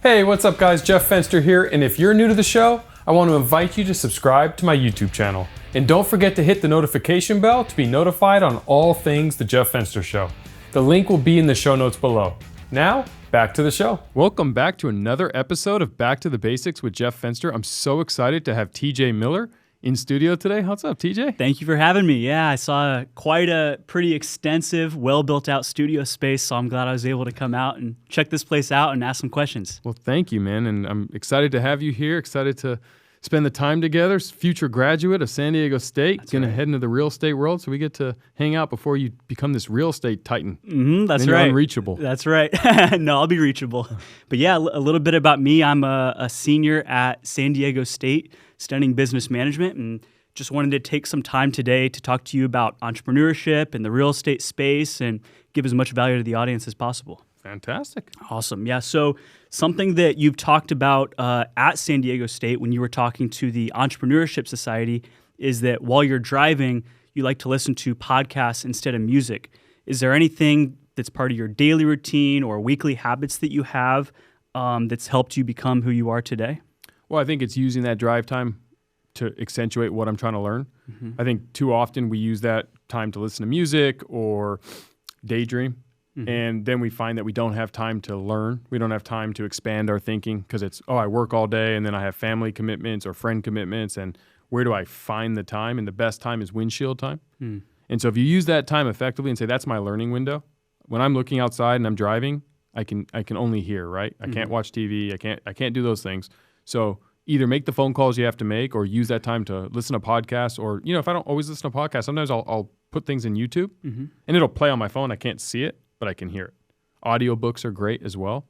Hey, what's up guys? Jeff Fenster here, and if you're new to the show, I want to invite you to subscribe to my YouTube channel. And don't forget to hit the notification bell to be notified on all things The Jeff Fenster Show. The link will be in the show notes below. Now, back to the show. Welcome back to another episode of Back to the Basics with Jeff Fenster. I'm so excited to have TJ Miller in studio today. What's up, TJ? Thank you for having me. Yeah, I saw quite a pretty extensive, well-built-out studio space, so I'm glad I was able to come out and check this place out and ask some questions. Well, thank you, man, and I'm excited to have you here, excited to spend the time together. Future graduate of San Diego State, going to head into the real estate world, so we get to hang out before you become this real estate titan. That's right. You're unreachable. That's right. No, I'll be reachable. But yeah, a little bit about me. I'm a senior at San Diego State, studying business management, and just wanted to take some time today to talk to you about entrepreneurship and the real estate space and give as much value to the audience as possible. Fantastic. Awesome. Yeah. So something that you've talked about at San Diego State when you were talking to the Entrepreneurship Society is that while you're driving, you like to listen to podcasts instead of music. Is there anything that's part of your daily routine or weekly habits that you have that's helped you become who you are today? Well, I think it's using that drive time to accentuate what I'm trying to learn. I think too often we use that time to listen to music or daydream. And then we find that we don't have time to learn. We don't have time to expand our thinking because it's, I work all day and then I have family commitments or friend commitments. And where do I find the time? And the best time is windshield time. And so if you use that time effectively and say, that's my learning window, when I'm looking outside and I'm driving, I can only hear, right? I can't watch TV. I can't do those things. So either make the phone calls you have to make or use that time to listen to podcasts or, if I don't always listen to podcasts, sometimes I'll put things in YouTube and it'll play on my phone. I can't see it, but I can hear it. Audiobooks are great as well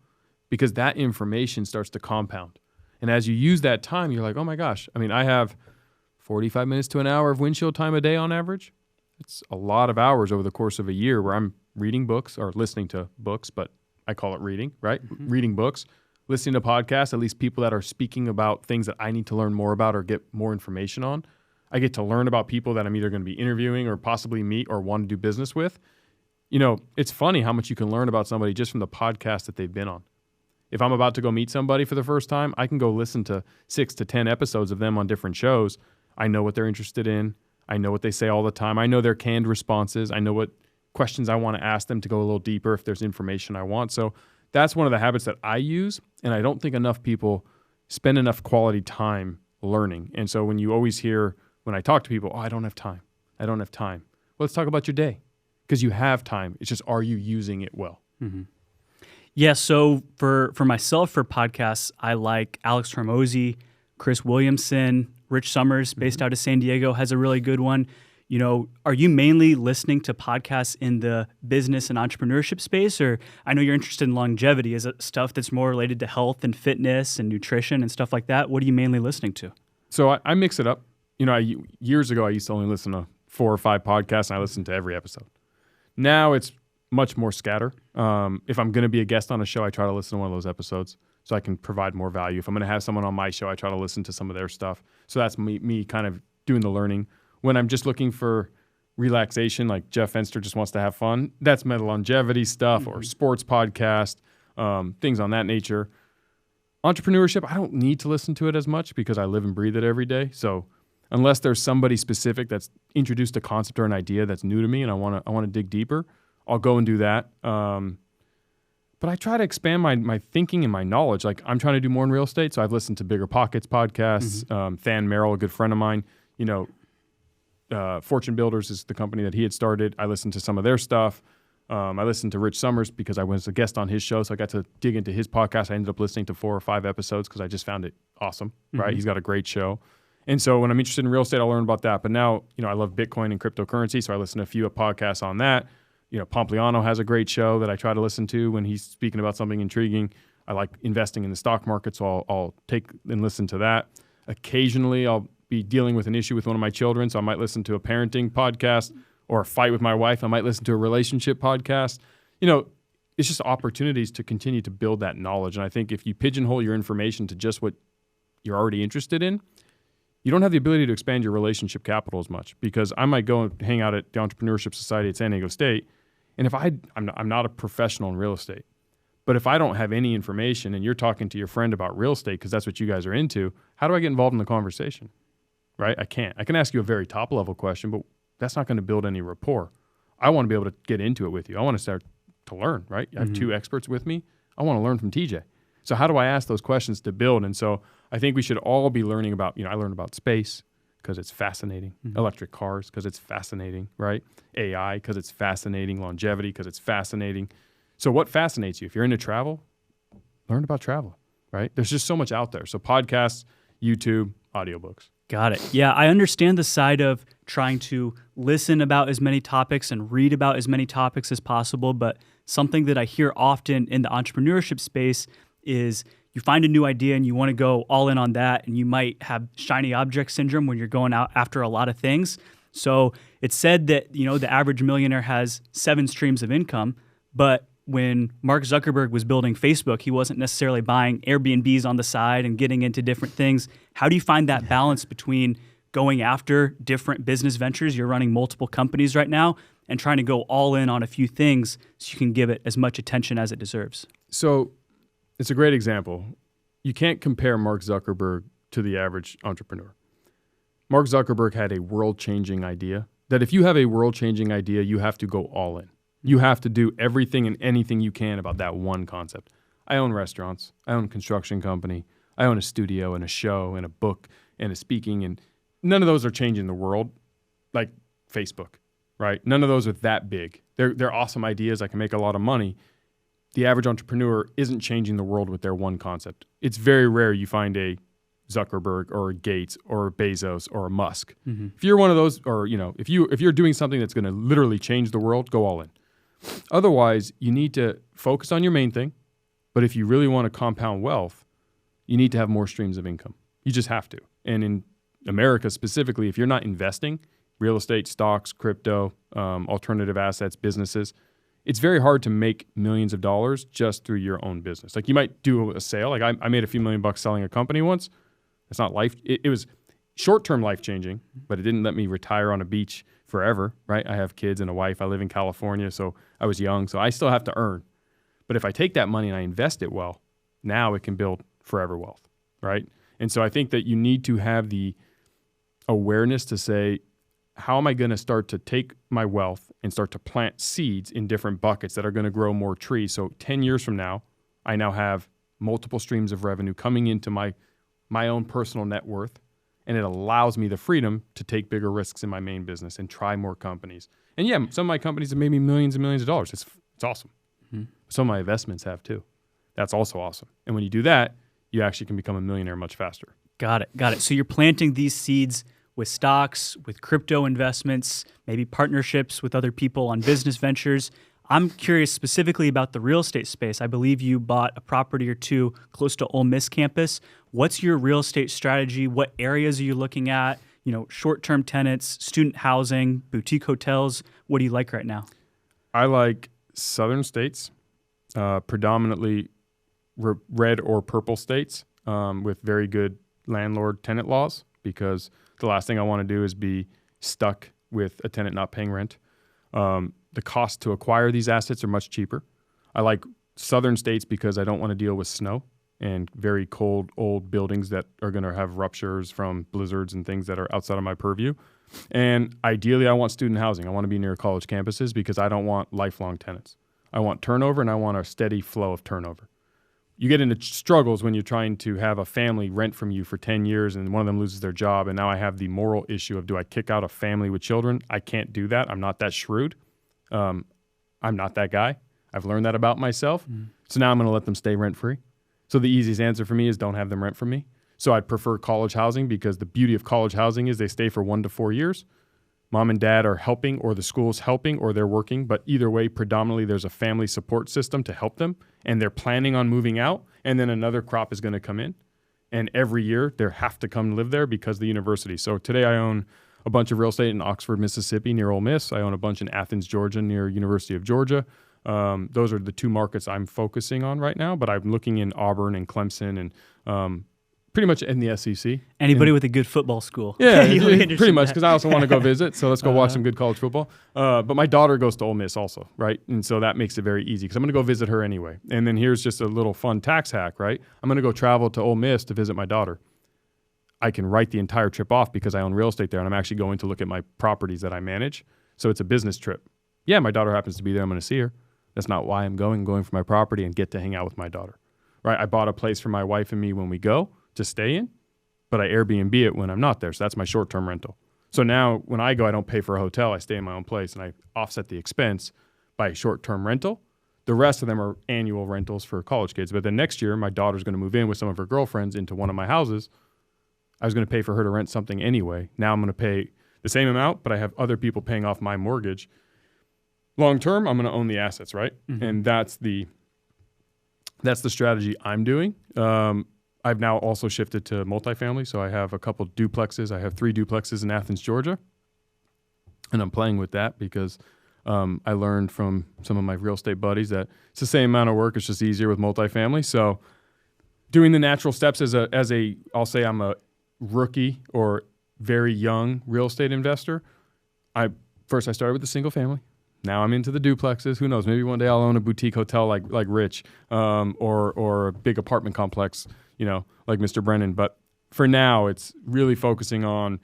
because that information starts to compound. And as you use that time, you're like, oh my gosh. I mean, I have 45 minutes to an hour of windshield time a day on average. It's a lot of hours over the course of a year where I'm reading books or listening to books, but I call it reading, right? Reading books, listening to podcasts, at least people that are speaking about things that I need to learn more about or get more information on. I get to learn about people that I'm either going to be interviewing or possibly meet or want to do business with. It's funny how much you can learn about somebody just from the podcast that they've been on. If I'm about to go meet somebody for the first time, I can go listen to 6 to 10 episodes of them on different shows. I know what they're interested in. I know what they say all the time. I know their canned responses. I know what questions I want to ask them to go a little deeper if there's information I want. So that's one of the habits that I use, and I don't think enough people spend enough quality time learning. And so when you always hear, when I talk to people, I don't have time. I don't have time. Well, let's talk about your day because you have time. It's just, are you using it well? Yeah, so for myself, for podcasts, I like Alex Hormozy, Chris Williamson, Rich Summers, based out of San Diego, has a really good one. Are you mainly listening to podcasts in the business and entrepreneurship space? Or I know you're interested in longevity. Is it stuff that's more related to health and fitness and nutrition and stuff like that? What are you mainly listening to? So I mix it up. Years ago, I used to only listen to 4 or 5 podcasts, and I listened to every episode. Now it's much more scatter. If I'm going to be a guest on a show, I try to listen to one of those episodes so I can provide more value. If I'm going to have someone on my show, I try to listen to some of their stuff. So that's me kind of doing the learning. When I'm just looking for relaxation, like Jeff Fenster just wants to have fun, that's my longevity stuff or sports podcast, things on that nature. Entrepreneurship, I don't need to listen to it as much because I live and breathe it every day. So unless there's somebody specific that's introduced a concept or an idea that's new to me and I want to dig deeper, I'll go and do that. But I try to expand my thinking and my knowledge. Like I'm trying to do more in real estate, so I've listened to Bigger Pockets podcasts. Than Merrill, a good friend of mine, Fortune Builders is the company that he had started. I listened to some of their stuff. I listened to Rich Summers because I was a guest on his show, so I got to dig into his podcast. I ended up listening to 4 or 5 episodes because I just found it awesome, right? He's got a great show. And so when I'm interested in real estate, I'll learn about that. But now, I love Bitcoin and cryptocurrency, so I listen to a few podcasts on that. Pompliano has a great show that I try to listen to when he's speaking about something intriguing. I like investing in the stock market, so I'll take and listen to that. Occasionally, I'll be dealing with an issue with one of my children, so I might listen to a parenting podcast, or a fight with my wife. I might listen to a relationship podcast. It's just opportunities to continue to build that knowledge. And I think if you pigeonhole your information to just what you're already interested in, you don't have the ability to expand your relationship capital as much, because I might go and hang out at the Entrepreneurship Society at San Diego State, and if I'm not a professional in real estate, But if I don't have any information and you're talking to your friend about real estate because that's what you guys are into, how do I get involved in the conversation? Right? I can't. I can ask you a very top level question, but that's not going to build any rapport. I want to be able to get into it with you. I want to start to learn, right? I have two experts with me. I want to learn from TJ. So how do I ask those questions to build? And so I think we should all be learning about, I learned about space because it's fascinating. Electric cars because it's fascinating, right? AI because it's fascinating. Longevity because it's fascinating. So what fascinates you? If you're into travel, learn about travel, right? There's just so much out there. So podcasts, YouTube, audiobooks. Got it. Yeah, I understand the side of trying to listen about as many topics and read about as many topics as possible, but something that I hear often in the entrepreneurship space is you find a new idea and you want to go all in on that, and you might have shiny object syndrome when you're going out after a lot of things. So it's said that, the average millionaire has 7 streams of income, but when Mark Zuckerberg was building Facebook, he wasn't necessarily buying Airbnbs on the side and getting into different things. How do you find that balance between going after different business ventures? You're running multiple companies right now and trying to go all in on a few things so you can give it as much attention as it deserves. So it's a great example. You can't compare Mark Zuckerberg to the average entrepreneur. Mark Zuckerberg had a world-changing idea that if you have a world-changing idea, you have to go all in. You have to do everything and anything you can about that one concept. I own restaurants. I own a construction company. I own a studio and a show and a book and a speaking, and none of those are changing the world like Facebook, right? None of those are that big. They're awesome ideas. I can make a lot of money. The average entrepreneur isn't changing the world with their one concept. It's very rare you find a Zuckerberg or a Gates or a Bezos or a Musk. If you're one of those, or if you're doing something that's going to literally change the world, go all in. Otherwise, you need to focus on your main thing. But if you really want to compound wealth, you need to have more streams of income. You just have to. And in America specifically, if you're not investing, real estate, stocks, crypto, alternative assets, businesses, it's very hard to make millions of dollars just through your own business. Like you might do a sale. Like I made a few $1,000,000 selling a company once. It's not life. It was short-term life-changing, but it didn't let me retire on a beach forever, right? I have kids and a wife. I live in California, so I was young, so I still have to earn. But if I take that money and I invest it well, now it can build forever wealth, right? And so I think that you need to have the awareness to say, how am I going to start to take my wealth and start to plant seeds in different buckets that are going to grow more trees? So 10 years from now, I now have multiple streams of revenue coming into my own personal net worth. And it allows me the freedom to take bigger risks in my main business and try more companies. And yeah, some of my companies have made me millions and millions of dollars. It's awesome. Some of my investments have too. That's also awesome. And when you do that, you actually can become a millionaire much faster. Got it. So you're planting these seeds with stocks, with crypto investments, maybe partnerships with other people on business ventures. I'm curious specifically about the real estate space. I believe you bought a property or two close to Ole Miss campus. What's your real estate strategy? What areas are you looking at? Short-term tenants, student housing, boutique hotels. What do you like right now? I like southern states, predominantly red or purple states with very good landlord-tenant laws, because the last thing I want to do is be stuck with a tenant not paying rent. The cost to acquire these assets are much cheaper. I like southern states because I don't want to deal with snow and very cold, old buildings that are going to have ruptures from blizzards and things that are outside of my purview. And ideally, I want student housing. I want to be near college campuses because I don't want lifelong tenants. I want turnover, and I want a steady flow of turnover. You get into struggles when you're trying to have a family rent from you for 10 years and one of them loses their job, and now I have the moral issue of, do I kick out a family with children? I can't do that. I'm not that shrewd. I'm not that guy. I've learned that about myself. So now I'm going to let them stay rent-free. So the easiest answer for me is don't have them rent from me. So I'd prefer college housing, because the beauty of college housing is they stay for 1 to 4 years. Mom and dad are helping, or the school's helping, or they're working. But either way, predominantly there's a family support system to help them, and they're planning on moving out, and then another crop is going to come in. And every year they have to come live there because of the university. So today I own a bunch of real estate in Oxford, Mississippi, near Ole Miss. I own a bunch in Athens, Georgia, near University of Georgia. Those are the 2 markets I'm focusing on right now, but I'm looking in Auburn and Clemson and pretty much in the SEC. Anybody with a good football school. Yeah, You'll be pretty much, interested because I also want to go visit. So let's go watch some good college football. But my daughter goes to Ole Miss also, right? And so that makes it very easy because I'm going to go visit her anyway. And then here's just a little fun tax hack, right? I'm going to go travel to Ole Miss to visit my daughter. I can write the entire trip off because I own real estate there, and I'm actually going to look at my properties that I manage. So it's a business trip. Yeah, my daughter happens to be there. I'm going to see her. That's not why I'm going. I'm going for my property and get to hang out with my daughter, right? I bought a place for my wife and me when we go to stay in, but I Airbnb it when I'm not there. So that's my short-term rental. So now when I go, I don't pay for a hotel. I stay in my own place, and I offset the expense by short-term rental. The rest of them are annual rentals for college kids. But then next year, my daughter's going to move in with some of her girlfriends into one of my houses. I was going to pay for her to rent something anyway. Now I'm going to pay the same amount, but I have other people paying off my mortgage. Long term, I'm going to own the assets, right? Mm-hmm. And that's the strategy I'm doing. I've now also shifted to multifamily, so I have a couple duplexes. I have 3 duplexes in Athens, Georgia, and I'm playing with that because I learned from some of my real estate buddies that it's the same amount of work. It's just easier with multifamily. So doing the natural steps I'll say I'm a rookie or very young real estate investor. I started with the single family. Now I'm into the duplexes. Who knows? Maybe one day I'll own a boutique hotel like Rich, or a big apartment complex, like Mr. Brennan. But for now, it's really focusing on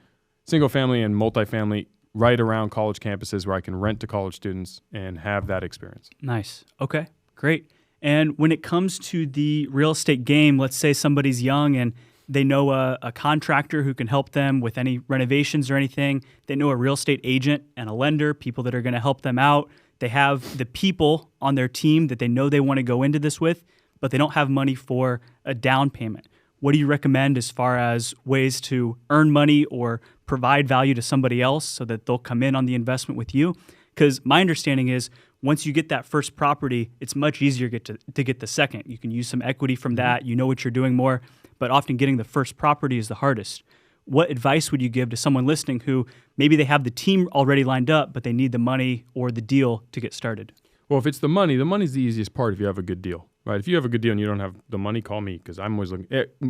single family and multifamily right around college campuses where I can rent to college students and have that experience. Nice. Okay, great. And when it comes to the real estate game, let's say somebody's young and they know a contractor who can help them with any renovations or anything. They know a real estate agent and a lender, people that are going to help them out. They have the people on their team that they know they want to go into this with, but they don't have money for a down payment. What do you recommend as far as ways to earn money or provide value to somebody else so that they'll come in on the investment with you? Because my understanding is once you get that first property, it's much easier to get the second. You can use some equity from that. You know what you're doing more. But often getting the first property is the hardest. What advice would you give to someone listening who maybe they have the team already lined up, but they need the money or the deal to get started? Well, if it's the money's the easiest part if you have a good deal, right? If you have a good deal and you don't have the money, call me because I'm always looking.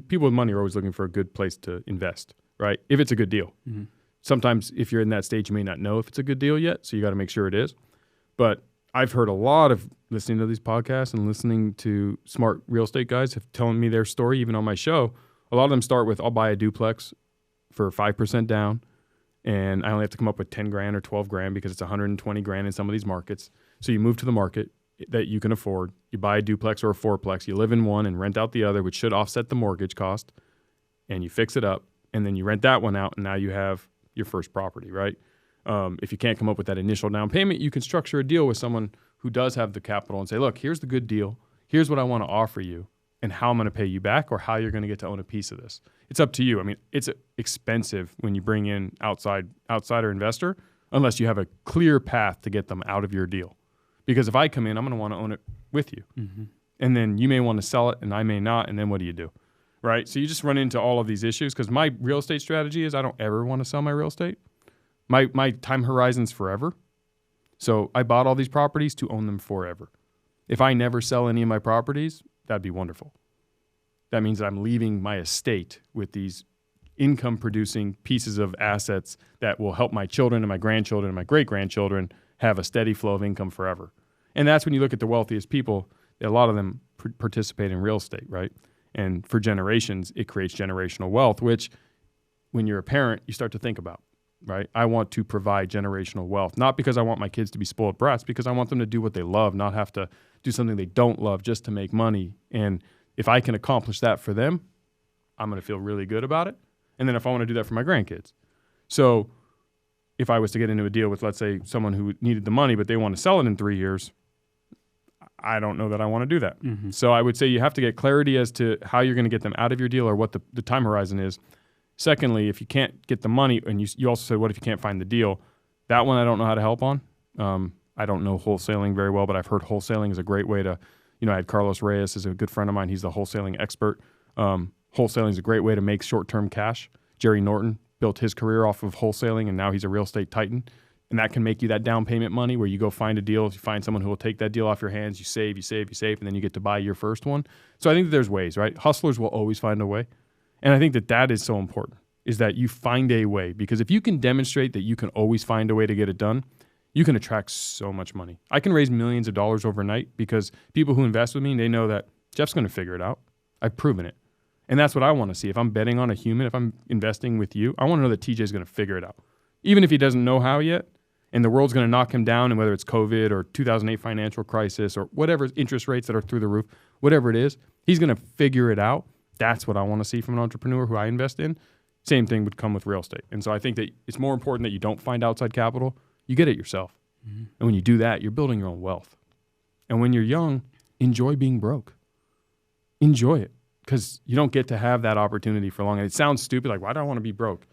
People with money are always looking for a good place to invest, right? If it's a good deal. Mm-hmm. Sometimes if you're in that stage, you may not know if it's a good deal yet, so you got to make sure it is. But I've heard a lot of listening to these podcasts and listening to smart real estate guys have telling me their story, even on my show. A lot of them start with, I'll buy a duplex for 5% down, and I only have to come up with 10 grand or 12 grand because it's 120 grand in some of these markets. So you move to the market that you can afford. You buy a duplex or a fourplex. You live in one and rent out the other, which should offset the mortgage cost, and you fix it up, and then you rent that one out, and now you have your first property, right? If you can't come up with that initial down payment, you can structure a deal with someone who does have the capital and say, look, here's the good deal. Here's what I want to offer you and how I'm going to pay you back or how you're going to get to own a piece of this. It's up to you. I mean, it's expensive when you bring in outsider investor unless you have a clear path to get them out of your deal. Because if I come in, I'm going to want to own it with you. Mm-hmm. And then you may want to sell it and I may not. And then what do you do? Right? So you just run into all of these issues because my real estate strategy is I don't ever want to sell my real estate. My time horizon's forever. So I bought all these properties to own them forever. If I never sell any of my properties, that'd be wonderful. That means that I'm leaving my estate with these income-producing pieces of assets that will help my children and my grandchildren and my great-grandchildren have a steady flow of income forever. And that's when you look at the wealthiest people, a lot of them participate in real estate, right? And for generations, it creates generational wealth, which when you're a parent, you start to think about. Right? I want to provide generational wealth, not because I want my kids to be spoiled brats, because I want them to do what they love, not have to do something they don't love just to make money. And if I can accomplish that for them, I'm going to feel really good about it. And then if I want to do that for my grandkids. So if I was to get into a deal with, let's say, someone who needed the money, but they want to sell it in 3 years, I don't know that I want to do that. Mm-hmm. So I would say you have to get clarity as to how you're going to get them out of your deal or what the time horizon is. Secondly, if you can't get the money, and you also said, what if you can't find the deal? That one I don't know how to help on. I don't know wholesaling very well, but I've heard wholesaling is a great way to, I had Carlos Reyes is a good friend of mine. He's the wholesaling expert. Wholesaling is a great way to make short-term cash. Jerry Norton built his career off of wholesaling, and now he's a real estate titan. And that can make you that down payment money where you go find a deal. If you find someone who will take that deal off your hands, you save, and then you get to buy your first one. So I think that there's ways, right? Hustlers will always find a way. And I think that is so important, is that you find a way. Because if you can demonstrate that you can always find a way to get it done, you can attract so much money. I can raise millions of dollars overnight because people who invest with me, they know that Jeff's going to figure it out. I've proven it. And that's what I want to see. If I'm betting on a human, if I'm investing with you, I want to know that TJ's going to figure it out. Even if he doesn't know how yet, and the world's going to knock him down, and whether it's COVID or 2008 financial crisis or whatever, interest rates that are through the roof, whatever it is, he's going to figure it out. That's what I want to see from an entrepreneur who I invest in. Same thing would come with real estate. And so I think that it's more important that you don't find outside capital. You get it yourself. Mm-hmm. And when you do that, you're building your own wealth. And when you're young, enjoy being broke. Enjoy it, because you don't get to have that opportunity for long. And it sounds stupid, like, why do I want to be broke?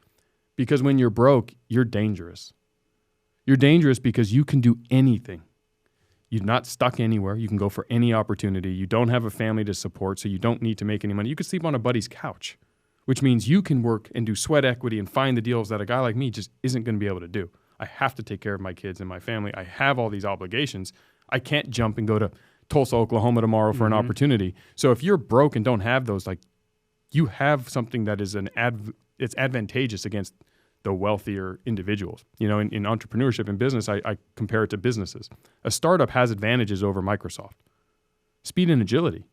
Because when you're broke, you're dangerous. You're dangerous because you can do anything. You're not stuck anywhere. You can go for any opportunity. You don't have a family to support, so you don't need to make any money. You could sleep on a buddy's couch, which means you can work and do sweat equity and find the deals that a guy like me just isn't going to be able to do. I have to take care of my kids and my family. I have all these obligations. I can't jump and go to Tulsa, Oklahoma tomorrow for an opportunity. So if you're broke and don't have those, like, you have something that is it's advantageous against the wealthier individuals. You know, in entrepreneurship and business, I compare it to businesses. A startup has advantages over Microsoft. Speed and agility.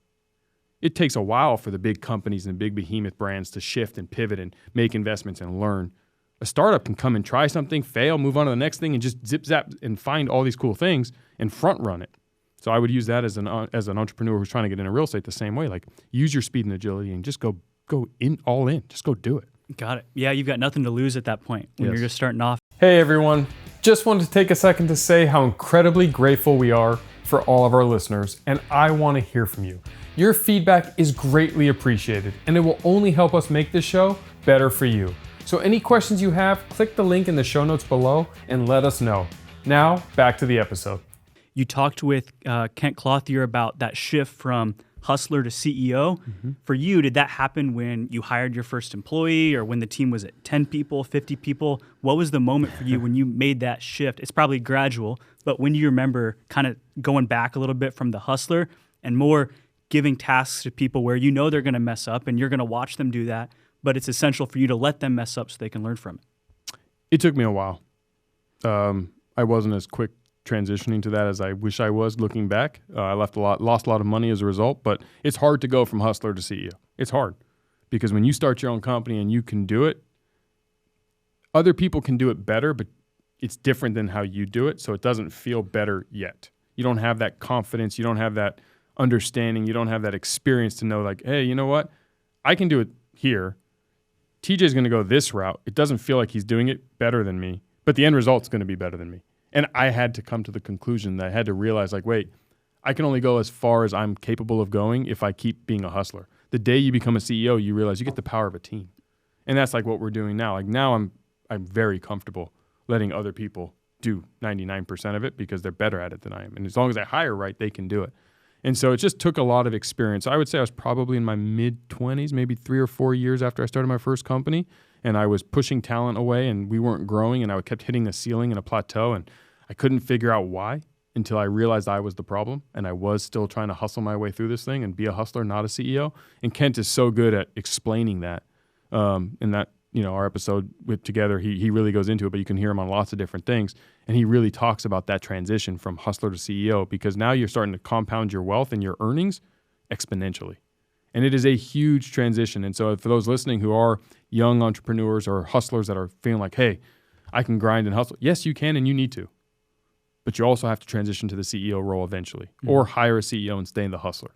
It takes a while for the big companies and big behemoth brands to shift and pivot and make investments and learn. A startup can come and try something, fail, move on to the next thing, and just zip zap and find all these cool things and front run it. So I would use that as an entrepreneur who's trying to get into real estate the same way. Like, use your speed and agility and just go all in. Just go do it. Got it. Yeah, you've got nothing to lose at that point when you're just starting off. Hey everyone, just wanted to take a second to say how incredibly grateful we are for all of our listeners, and I want to hear from you. Your feedback is greatly appreciated, and it will only help us make this show better for you. So any questions you have, click the link in the show notes below and let us know. Now, back to the episode. You talked with Kent Clothier about that shift from hustler to CEO. Mm-hmm. For you, did that happen when you hired your first employee, or when the team was at 10 people, 50 people? What was the moment for you when you made that shift? It's probably gradual, but when do you remember kind of going back a little bit from the hustler and more giving tasks to people where you know they're going to mess up and you're going to watch them do that, but it's essential for you to let them mess up so they can learn from it? It took me a while. I wasn't as quick transitioning to that as I wish I was looking back. I lost a lot of money as a result, but it's hard to go from hustler to CEO. It's hard because when you start your own company and you can do it, other people can do it better, but it's different than how you do it, so it doesn't feel better yet. You don't have that confidence. You don't have that understanding. You don't have that experience to know, like, hey, you know what? I can do it here. TJ's going to go this route. It doesn't feel like he's doing it better than me, but the end result's going to be better than me. And I had to come to the conclusion that I had to realize, like, wait, I can only go as far as I'm capable of going if I keep being a hustler. The day you become a CEO, you realize you get the power of a team. And that's like what we're doing now. Like, now I'm very comfortable letting other people do 99% of it because they're better at it than I am. And as long as I hire right, they can do it. And so it just took a lot of experience. I would say I was probably in my mid-20s, maybe 3 or 4 years after I started my first company. And I was pushing talent away and we weren't growing and I kept hitting a ceiling and a plateau. And I couldn't figure out why until I realized I was the problem. And I was still trying to hustle my way through this thing and be a hustler, not a CEO. And Kent is so good at explaining that. And that, you know, our episode together, he really goes into it, but you can hear him on lots of different things. And he really talks about that transition from hustler to CEO because now you're starting to compound your wealth and your earnings exponentially. And it is a huge transition. And so for those listening who are young entrepreneurs or hustlers that are feeling like, hey, I can grind and hustle. Yes, you can and you need to. But you also have to transition to the CEO role eventually or hire a CEO and stay in the hustler.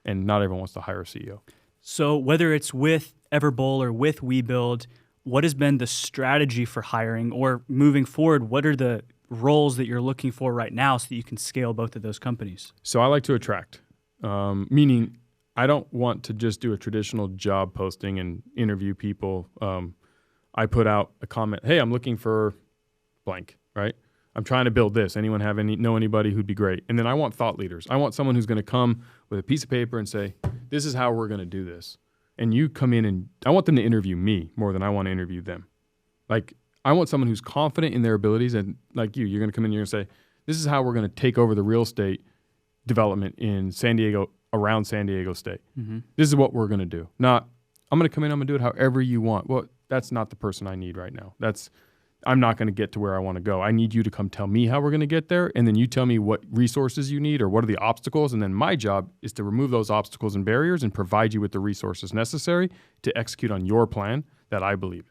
And not everyone wants to hire a CEO. So whether it's with Everbowl or with WeBuild, what has been the strategy for hiring or moving forward? What are the roles that you're looking for right now so that you can scale both of those companies? So I like to attract, meaning I don't want to just do a traditional job posting and interview people. I put out a comment, hey, I'm looking for blank, right? I'm trying to build this. Anyone know anybody who'd be great? And then I want thought leaders. I want someone who's going to come with a piece of paper and say, this is how we're going to do this. And you come in and I want them to interview me more than I want to interview them. Like, I want someone who's confident in their abilities. And like you're going to come in and you're going to say, this is how we're going to take over the real estate development in San Diego, around San Diego State. Mm-hmm. This is what we're going to do. Not, I'm going to come in, I'm going to do it however you want. Well, that's not the person I need right now. I'm not going to get to where I want to go. I need you to come tell me how we're going to get there, and then you tell me what resources you need or what are the obstacles, and then my job is to remove those obstacles and barriers and provide you with the resources necessary to execute on your plan that I believe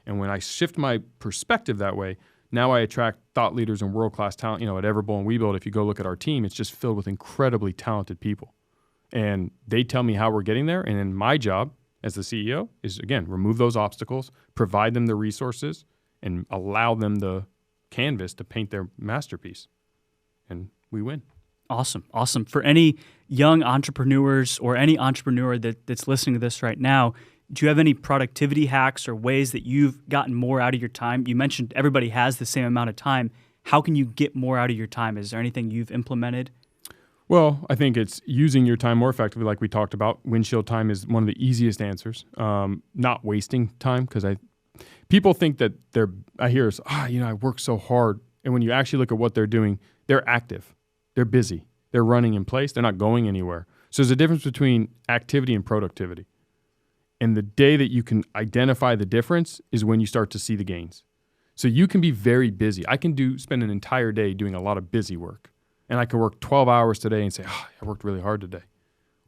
in. And when I shift my perspective that way, now I attract thought leaders and world-class talent. At Everbowl and WeBuild, if you go look at our team, it's just filled with incredibly talented people. And they tell me how we're getting there, and then my job as the CEO is, again, remove those obstacles, provide them the resources, and allow them the canvas to paint their masterpiece. And we win. Awesome. For any young entrepreneurs or any entrepreneur that's listening to this right now, do you have any productivity hacks or ways that you've gotten more out of your time? You mentioned everybody has the same amount of time. How can you get more out of your time? Is there anything you've implemented? Well, I think it's using your time more effectively, like we talked about. Windshield time is one of the easiest answers. Not wasting time, because people think that I hear, I work so hard. And when you actually look at what they're doing, they're active. They're busy. They're running in place. They're not going anywhere. So there's a difference between activity and productivity. And the day that you can identify the difference is when you start to see the gains. So you can be very busy. I can spend an entire day doing a lot of busy work. And I can work 12 hours today and say, I worked really hard today.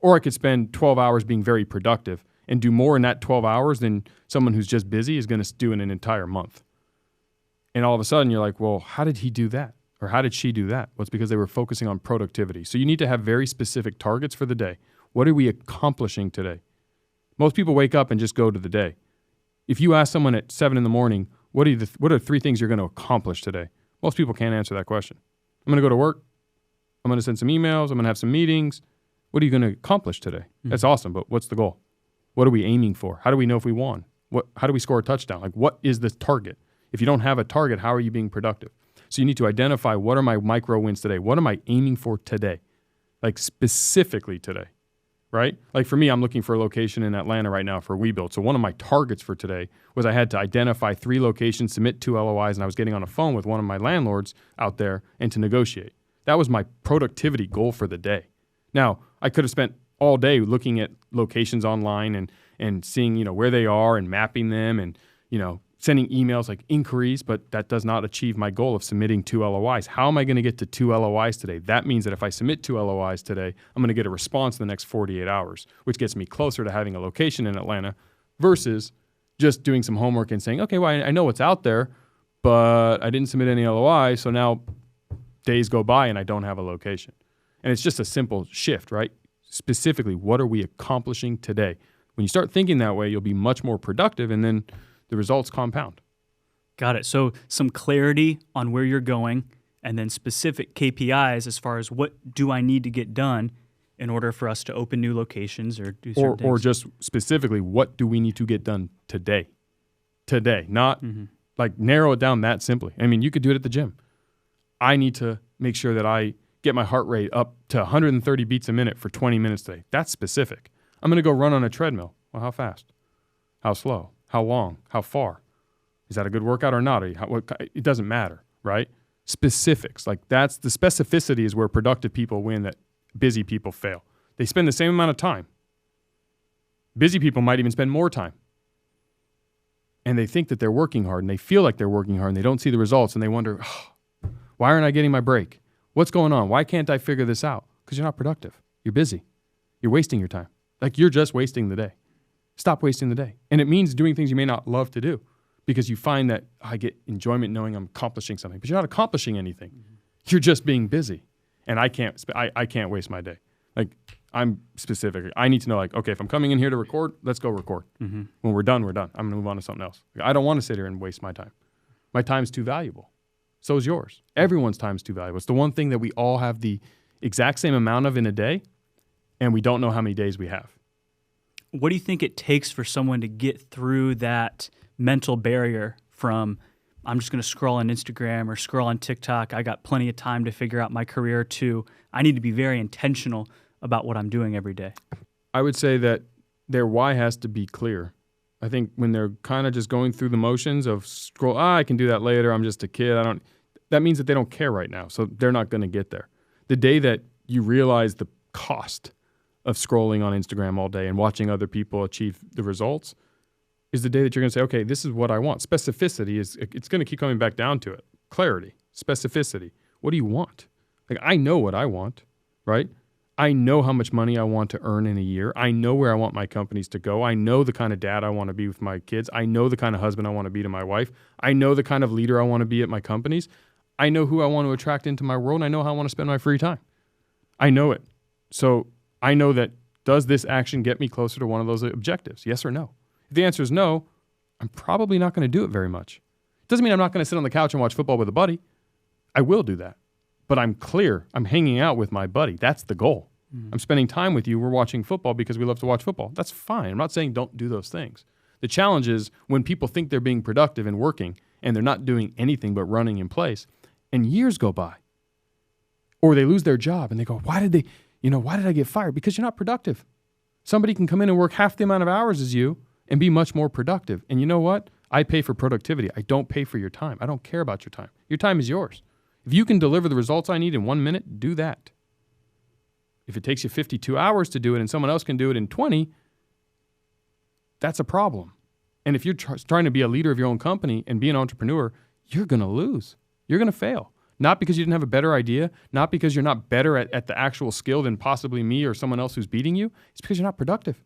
Or I could spend 12 hours being very productive and do more in that 12 hours than someone who's just busy is going to do in an entire month. And all of a sudden you're like, well, how did he do that? Or how did she do that? Well, it's because they were focusing on productivity. So you need to have very specific targets for the day. What are we accomplishing today? Most people wake up and just go to the day. If you ask someone at 7 in the morning, what are 3 things you're going to accomplish today? Most people can't answer that question. I'm going to go to work. I'm going to send some emails. I'm going to have some meetings. What are you going to accomplish today? Mm-hmm. That's awesome, but what's the goal? What are we aiming for? How do we know if we won? How do we score a touchdown? Like, what is the target? If you don't have a target, how are you being productive? So you need to identify, what are my micro wins today? What am I aiming for today? Like, specifically today. Right? Like for me, I'm looking for a location in Atlanta right now for WeBuild. So one of my targets for today was I had to identify 3 locations, submit 2 LOIs, and I was getting on a phone with one of my landlords out there and to negotiate. That was my productivity goal for the day. Now, I could have spent all day looking at locations online and seeing, where they are and mapping them and, sending emails like inquiries, but that does not achieve my goal of submitting 2 LOIs. How am I going to get to 2 LOIs today? That means that if I submit 2 LOIs today, I'm going to get a response in the next 48 hours, which gets me closer to having a location in Atlanta versus just doing some homework and saying, okay, well, I know what's out there, but I didn't submit any LOIs, so now days go by and I don't have a location. And it's just a simple shift, right? Specifically, what are we accomplishing today? When you start thinking that way, you'll be much more productive, and then the results compound. Got it. So some clarity on where you're going, and then specific KPIs as far as what do I need to get done in order for us to open new locations or do certain things. Or just specifically, what do we need to get done today? Today, not like narrow it down that simply. I mean, you could do it at the gym. I need to make sure that I get my heart rate up to 130 beats a minute for 20 minutes today. That's specific. I'm going to go run on a treadmill. Well, how fast? How slow? How long? How far? Is that a good workout or not? It doesn't matter, right? Specifics. Like, that's the specificity is where productive people win that busy people fail. They spend the same amount of time. Busy people might even spend more time. And they think that they're working hard, and they feel like they're working hard, and they don't see the results, and they wonder, why aren't I getting my break? What's going on? Why can't I figure this out? Because you're not productive. You're busy. You're wasting your time. Like, you're just wasting the day. Stop wasting the day. And it means doing things you may not love to do, because you find that I get enjoyment knowing I'm accomplishing something, but you're not accomplishing anything. Mm-hmm. You're just being busy. And I can't waste my day. Like, I'm specific. I need to know, like, okay, if I'm coming in here to record, let's go record. Mm-hmm. When we're done, we're done. I'm going to move on to something else. Like, I don't want to sit here and waste my time. My time's too valuable. So is yours. Everyone's time's too valuable. It's the one thing that we all have the exact same amount of in a day, and we don't know how many days we have. What do you think it takes for someone to get through that mental barrier from, I'm just going to scroll on Instagram or scroll on TikTok, I got plenty of time to figure out my career, to I need to be very intentional about what I'm doing every day? I would say that their why has to be clear. I think when they're kind of just going through the motions of scroll, I can do that later, I'm just a kid, that means that they don't care right now, so they're not going to get there. The day that you realize the cost of scrolling on Instagram all day and watching other people achieve the results is the day that you're going to say, okay, this is what I want. Specificity it's going to keep coming back down to it. Clarity, specificity. What do you want? Like, I know what I want, right? I know how much money I want to earn in a year. I know where I want my companies to go. I know the kind of dad I want to be with my kids. I know the kind of husband I want to be to my wife. I know the kind of leader I want to be at my companies. I know who I want to attract into my world. And I know how I want to spend my free time. I know it. So I know that, does this action get me closer to one of those objectives? Yes or no? If the answer is no, I'm probably not going to do it very much. Doesn't mean I'm not going to sit on the couch and watch football with a buddy. I will do that. But I'm clear. I'm hanging out with my buddy. That's the goal. I'm spending time with you. We're watching football because we love to watch football. That's fine. I'm not saying don't do those things. The challenge is when people think they're being productive and working and they're not doing anything but running in place, and years go by. Or they lose their job and they go, why did I get fired? Because you're not productive. Somebody can come in and work half the amount of hours as you and be much more productive. And you know what? I pay for productivity. I don't pay for your time. I don't care about your time. Your time is yours. If you can deliver the results I need in 1 minute, do that. If it takes you 52 hours to do it and someone else can do it in 20, that's a problem. And if you're trying to be a leader of your own company and be an entrepreneur, you're going to lose. You're going to fail. Not because you didn't have a better idea, not because you're not better at the actual skill than possibly me or someone else who's beating you. It's because you're not productive.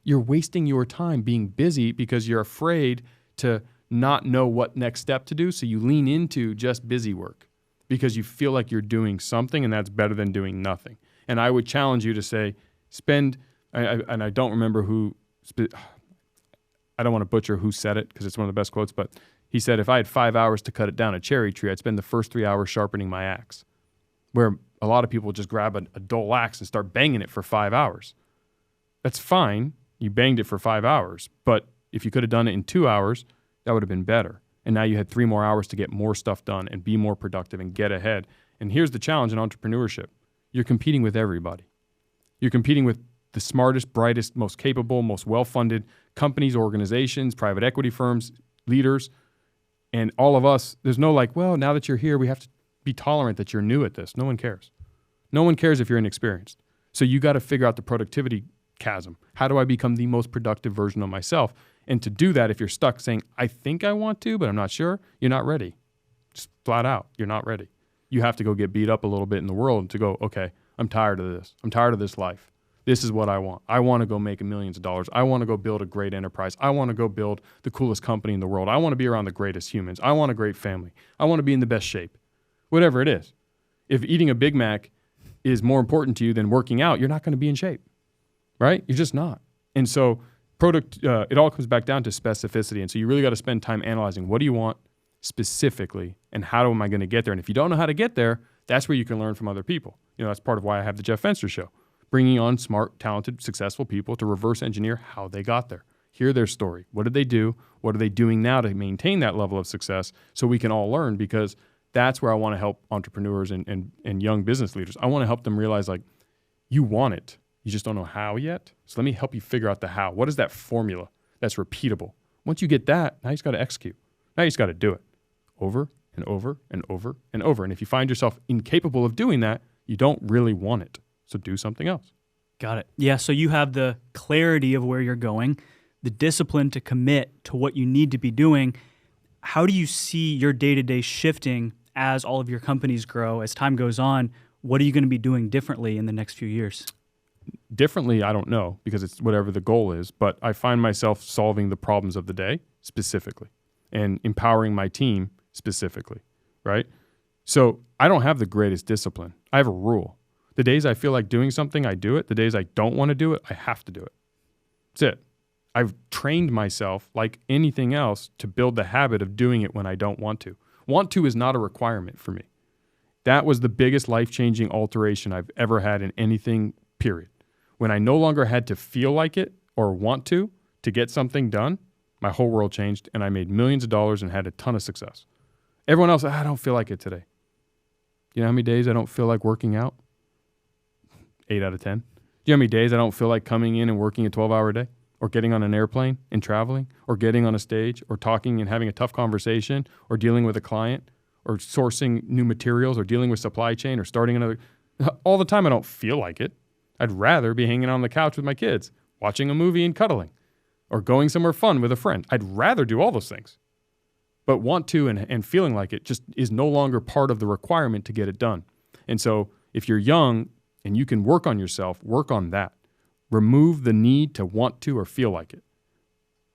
You're wasting your time being busy because you're afraid to not know what next step to do, so you lean into just busy work because you feel like you're doing something and that's better than doing nothing. And I would challenge you to say, and I don't remember who, I don't want to butcher who said it because it's one of the best quotes, but he said, if I had 5 hours to cut it down a cherry tree, I'd spend the first 3 hours sharpening my axe. Where a lot of people just grab a dull axe and start banging it for 5 hours. That's fine. You banged it for 5 hours. But if you could have done it in 2 hours, that would have been better. And now you had 3 more hours to get more stuff done and be more productive and get ahead. And here's the challenge in entrepreneurship. You're competing with everybody. You're competing with the smartest, brightest, most capable, most well-funded companies, organizations, private equity firms, leaders. And all of us, there's no like, well, now that you're here, we have to be tolerant that you're new at this. No one cares. No one cares if you're inexperienced. So you got to figure out the productivity chasm. How do I become the most productive version of myself? And to do that, if you're stuck saying, I think I want to, but I'm not sure, you're not ready. Just flat out, you're not ready. You have to go get beat up a little bit in the world to go, okay, I'm tired of this. I'm tired of this life. This is what I want. I want to go make millions of dollars. I want to go build a great enterprise. I want to go build the coolest company in the world. I want to be around the greatest humans. I want a great family. I want to be in the best shape. Whatever it is. If eating a Big Mac is more important to you than working out, you're not going to be in shape, right? You're just not. And so it all comes back down to specificity. And so you really got to spend time analyzing what do you want specifically and how am I going to get there? And if you don't know how to get there, that's where you can learn from other people. You know, that's part of why I have the Jeff Fenster Show. Bringing on smart, talented, successful people to reverse engineer how they got there. Hear their story. What did they do? What are they doing now to maintain that level of success so we can all learn? Because that's where I want to help entrepreneurs and young business leaders. I want to help them realize, like, you want it. You just don't know how yet. So let me help you figure out the how. What is that formula that's repeatable? Once you get that, now you just got to execute. Now you just got to do it over and over and over and over. And if you find yourself incapable of doing that, you don't really want it. So do something else. Got it. Yeah, so you have the clarity of where you're going, the discipline to commit to what you need to be doing. How do you see your day-to-day shifting as all of your companies grow, as time goes on? What are you going to be doing differently in the next few years? Differently, I don't know, because it's whatever the goal is, but I find myself solving the problems of the day specifically and empowering my team specifically, right? So I don't have the greatest discipline. I have a rule. The days I feel like doing something, I do it. The days I don't want to do it, I have to do it. That's it. I've trained myself, like anything else, to build the habit of doing it when I don't want to. Want to is not a requirement for me. That was the biggest life-changing alteration I've ever had in anything, period. When I no longer had to feel like it or want to get something done, my whole world changed and I made millions of dollars and had a ton of success. Everyone else, I don't feel like it today. You know how many days I don't feel like working out? 8 out of 10. Do you know how many days I don't feel like coming in and working a 12-hour day or getting on an airplane and traveling or getting on a stage or talking and having a tough conversation or dealing with a client or sourcing new materials or dealing with supply chain or starting another? All the time I don't feel like it. I'd rather be hanging on the couch with my kids, watching a movie and cuddling, or going somewhere fun with a friend. I'd rather do all those things. But want to and feeling like it just is no longer part of the requirement to get it done. And so if you're young and you can work on yourself, work on that. Remove the need to want to or feel like it.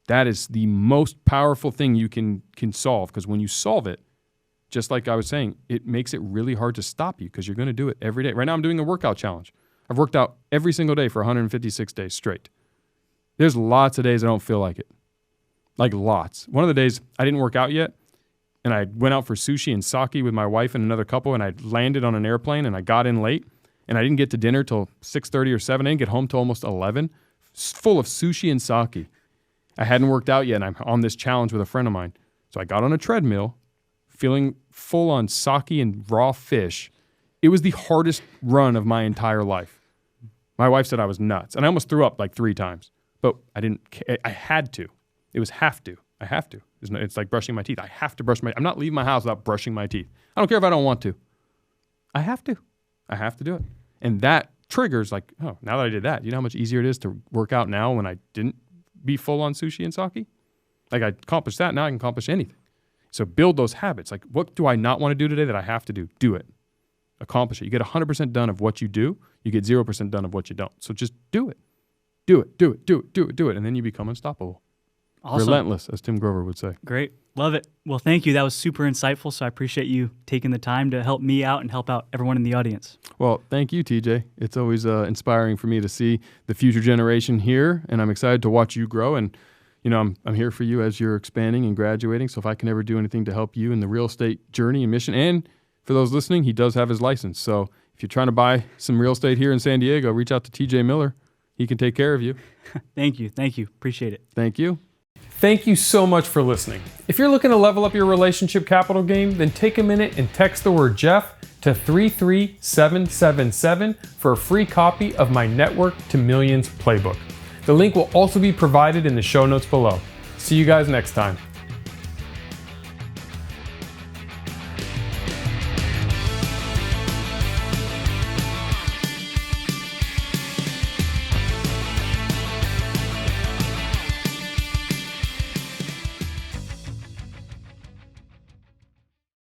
That is the most powerful thing you can solve, because when you solve it, just like I was saying, it makes it really hard to stop you because you're going to do it every day. Right now I'm doing a workout challenge. I've worked out every single day for 156 days straight. There's lots of days I don't feel like it. Like lots. One of the days I didn't work out yet, and I went out for sushi and sake with my wife and another couple, and I landed on an airplane, and I got in late, and I didn't get to dinner till 6:30 or 7. I didn't get home till almost 11, full of sushi and sake. I hadn't worked out yet, and I'm on this challenge with a friend of mine. So I got on a treadmill, feeling full on sake and raw fish. It was the hardest run of my entire life. My wife said I was nuts, and I almost threw up like 3 times, but I had to. It was have to. I have to. It's like brushing my teeth. I have to brush I'm not leaving my house without brushing my teeth. I don't care if I don't want to. I have to. I have to do it. And that triggers like, oh, now that I did that, you know how much easier it is to work out now when I didn't be full on sushi and sake? Like I accomplished that, now I can accomplish anything. So build those habits. Like, what do I not want to do today that I have to do? Do it. Accomplish it. You get 100% done of what you do. You get 0% done of what you don't. So just do it. Do it, do it, do it, do it, do it. And then you become unstoppable. Awesome. Relentless, as Tim Grover would say. Great. Love it. Well, thank you. That was super insightful. So I appreciate you taking the time to help me out and help out everyone in the audience. Well, thank you, TJ. It's always inspiring for me to see the future generation here, and I'm excited to watch you grow. And, you know, I'm here for you as you're expanding and graduating. So if I can ever do anything to help you in the real estate journey and mission, and for those listening, he does have his license. So if you're trying to buy some real estate here in San Diego, reach out to TJ Miller. He can take care of you. Thank you. Thank you. Appreciate it. Thank you. Thank you so much for listening. If you're looking to level up your relationship capital game, then take a minute and text the word Jeff to 33777 for a free copy of my Network to Millions playbook. The link will also be provided in the show notes below. See you guys next time.